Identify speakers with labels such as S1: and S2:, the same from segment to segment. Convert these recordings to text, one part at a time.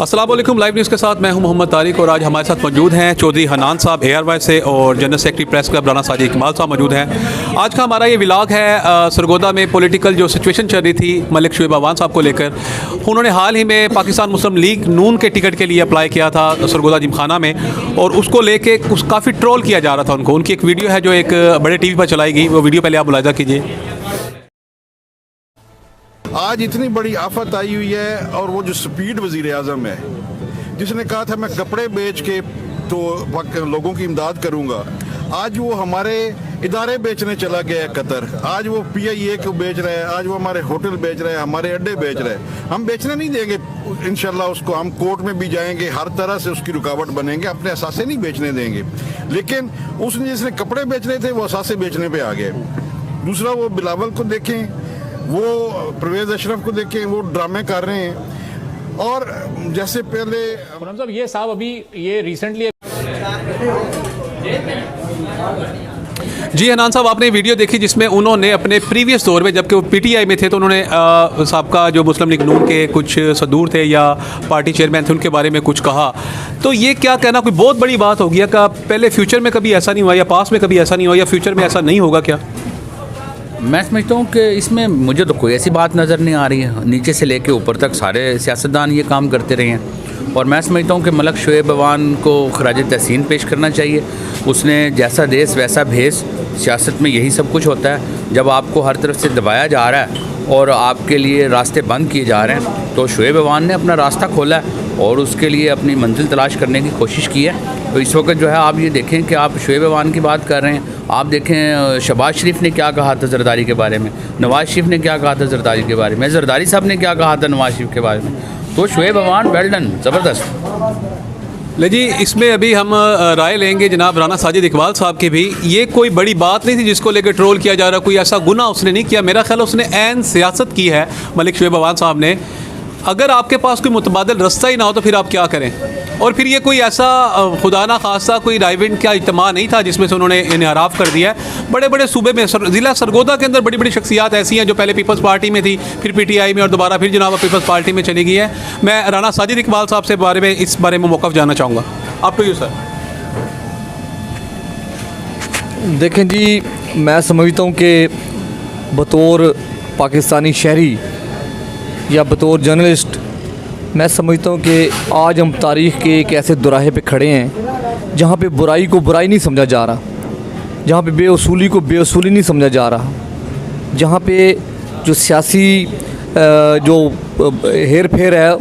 S1: अस्सलाम वालेकुम। Live news के साथ मैं हूं मोहम्मद तारिक और आज हमारे साथ मौजूद हैं चौधरी हनान साहब ARY से और general secretary press club Rana Sajid Iqbal साहब मौजूद हैं। आज का हमारा ये व्लॉग है सरगोदा में पॉलिटिकल जो सिचुएशन चल रही थी मलिक शुएब अवान साहब को लेकर। उन्होंने हाल ही में पाकिस्तान मुस्लिम लीग नून के टिकट के लिए अप्लाई किया था सरगोदा जिमखाना में और उसको लेके काफ़ी ट्रोल किया जा रहा था उनको। उनकी एक वीडियो है जो एक बड़े TV पर चलाई गई, वो वीडियो पहले आप मुलाहिजा कीजिए।
S2: आज इतनी बड़ी आफत आई हुई है और वो जो स्पीड वजीर आज़म है जिसने कहा था मैं कपड़े बेच के तो लोगों की इमदाद करूंगा, आज वो हमारे इदारे बेचने चला गया है कतर। आज वो PIA को बेच रहा है, आज वो हमारे होटल बेच रहे हैं, हमारे अड्डे बेच रहे हैं। हम बेचने नहीं देंगे इंशाल्लाह उसको। हम कोर्ट में भी जाएंगे, हर तरह से उसकी रुकावट बनेंगे, अपने असासे नहीं बेचने देंगे। लेकिन उसने जिसने कपड़े बेचने थे वो असासे बेचने पे आ गए। दूसरा वो बिलावल को देखें, वो परवेज अशरफ को देखें, वो ड्रामे कर रहे हैं। और जैसे पहले
S3: साहब ये साहब अभी ये रिसेंटली
S1: जी हनान साहब, आपने वीडियो देखी जिसमें उन्होंने अपने प्रीवियस दौर में जबकि वो PTI में थे तो उन्होंने साबका जो मुस्लिम लीग नून के कुछ सदूर थे या पार्टी चेयरमैन थे उनके बारे में कुछ कहा। तो ये क्या कहना कोई बहुत बड़ी बात हो गया? क्या पहले फ्यूचर में कभी ऐसा नहीं हुआ या पास में कभी ऐसा नहीं हुआ या फ्यूचर में ऐसा नहीं होगा क्या?
S4: मैं समझता हूँ कि इसमें मुझे तो कोई ऐसी बात नज़र नहीं आ रही है। नीचे से लेके ऊपर तक सारे सियासतदान ये काम करते रहे हैं और मैं समझता हूँ कि मलिक शुएब अवान को खराज तहसीन पेश करना चाहिए। उसने जैसा देश वैसा भेस, सियासत में यही सब कुछ होता है। जब आपको हर तरफ से दबाया जा रहा है और आपके लिए रास्ते बंद किए जा रहे हैं तो शुएब अवान ने अपना रास्ता खोला है और उसके लिए अपनी मंजिल तलाश करने की कोशिश की है। तो इस वक्त जो है आप ये देखें कि आप शुएब अवान की बात कर रहे हैं, आप देखें शहबाज शरीफ ने क्या कहा था ज़रदारी के बारे में, नवाज़ शरीफ ने क्या कहा था ज़रदारी के बारे में, ज़रदारी साहब ने क्या कहा था नवाज़ शरीफ के बारे में। तो शुएब अवान वेल डन, ज़बरदस्त।
S1: ले जी, इसमें अभी हम राय लेंगे जनाब राना साजिद इकबाल साहब की भी। ये कोई बड़ी बात नहीं थी जिसको लेकर ट्रोल किया जा रहा, कोई ऐसा गुनाह उसने नहीं किया। मेरा ख्याल उसने ऐन सियासत की है मलिक शुएब अवान साहब ने। अगर आपके पास कोई मुतबादिल रास्ता ही ना हो तो फिर आप क्या करें? और फिर ये कोई ऐसा खुदा ना खासा कोई राइवेंट का इज्तिमा नहीं था जिसमें से उन्होंने इन्हराफ कर दिया है। बड़े बड़े सूबे में ज़िला सरगोदा के अंदर बड़ी बड़ी शख्सियात ऐसी हैं जो पहले पीपल्स पार्टी में थी, फिर PTI में और दोबारा फिर जनाब पीपल्स पार्टी में चली गई है। मैं राना साजिद इकबाल साहब से इस बारे में मौक़िफ़ जानना चाहूँगा। आप टू यू सर।
S5: देखें जी, मैं समझता हूँ कि बतौर पाकिस्तानी शहरी या बतौर जर्नलिस्ट मैं समझता हूँ कि आज हम तारीख़ के एक ऐसे दुराहे पे खड़े हैं जहाँ पे बुराई को बुराई नहीं समझा जा रहा, जहाँ पे बेअसूली को बेअसूली नहीं समझा जा रहा, जहाँ पे जो सियासी जो हेर फेर है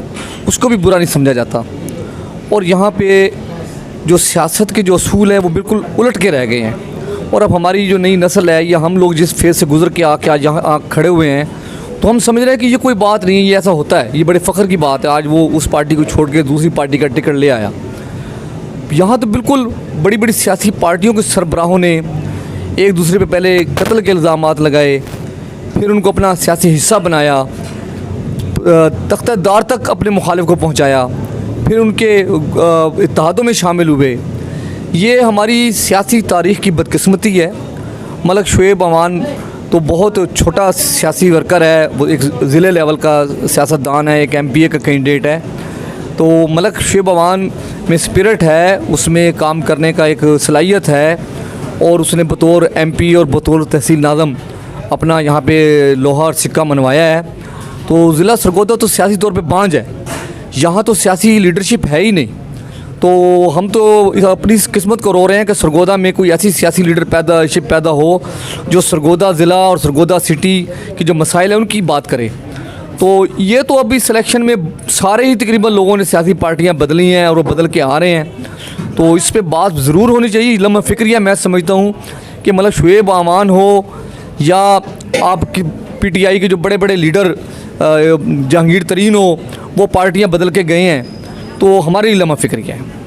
S5: उसको भी बुरा नहीं समझा जाता और यहाँ पे जो सियासत के जो असूल हैं वो बिल्कुल उलट के रह गए हैं। और अब हमारी जो नई नस्ल है या हम लोग जिस फेज़ से गुज़र के आके आज यहाँ खड़े हुए हैं तो हम समझ रहे हैं कि ये कोई बात नहीं है, ये ऐसा होता है, ये बड़े फ़ख्र की बात है। आज वो उस पार्टी को छोड़ के दूसरी पार्टी का टिकट ले आया। यहाँ तो बिल्कुल बड़ी बड़ी सियासी पार्टियों के सरबराहों ने एक दूसरे पे पहले कत्ल के इल्ज़ामात लगाए, फिर उनको अपना सियासी हिस्सा बनाया, तख्तादार तक अपने मुखालिफ को पहुँचाया, फिर उनके इत्तेहादों में शामिल हुए। ये हमारी सियासी तारीख़ की बदकिस्मती है। मलिक शुएब अवान तो बहुत छोटा सियासी वर्कर है, वो एक ज़िले लेवल का सियासतदान है, एक MPA का कैंडिडेट है। तो मलिक शुएब अवान में स्पिरिट है, उसमें काम करने का एक सलाहियत है और उसने बतौर MP और बतौर तहसील नाज़म अपना यहाँ पे लोहा और सिक्का मनवाया है। तो ज़िला सरगोदा तो सियासी तौर पे बांझ है, यहाँ तो सियासी लीडरशिप है ही नहीं। तो हम तो अपनी किस्मत को रो रहे हैं कि सरगोदा में कोई ऐसी सियासी लीडरशिप पैदा हो जो सरगोदा ज़िला और सरगोदा सिटी की जो मसाइल हैं उनकी बात करे। तो ये तो अभी सिलेक्शन में सारे ही तकरीबन लोगों ने सियासी पार्टियां बदली हैं और वो बदल के आ रहे हैं। तो इस पे बात ज़रूर होनी चाहिए। लम्हा फ़िक्रिया मैं समझता हूँ कि मलिक शुएब अवान हो या आपकी PTI के जो बड़े बड़े लीडर जहांगीर तरीन हो, वो पार्टियाँ बदल के गए हैं, तो हमारी लम्हा फ़िक्रिया है।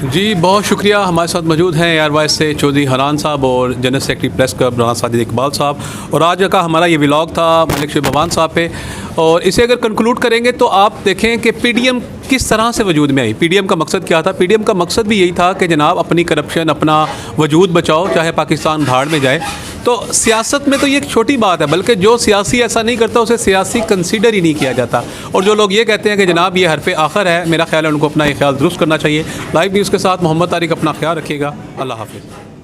S1: जी बहुत शुक्रिया। हमारे साथ मौजूद हैं ARY से चौधरी हनान साहब और general secretary press club Rana Sajid Iqbal साहब। और आज का हमारा ये व्लॉग था मलिक शुएब अवान साहब पे। और इसे अगर कंक्लूड करेंगे तो आप देखें कि PDM किस तरह से वजूद में आई। PDM का मकसद क्या था? PDM का मकसद भी यही था कि जनाब अपनी करप्शन, अपना वजूद बचाओ, चाहे पाकिस्तान भाड़ में जाए। तो सियासत में तो ये एक छोटी बात है, बल्कि जो सियासी ऐसा नहीं करता उसे सियासी कंसीडर ही नहीं किया जाता। और जो लोग ये कहते हैं कि जनाब ये हरफ आखिर है, मेरा ख्याल है उनको अपना ये ख्याल दुरुस्त करना चाहिए। लाइव न्यूज़ के साथ मोहम्मद तारिक, अपना ख्याल रखिएगा। अल्लाह हाफिज़।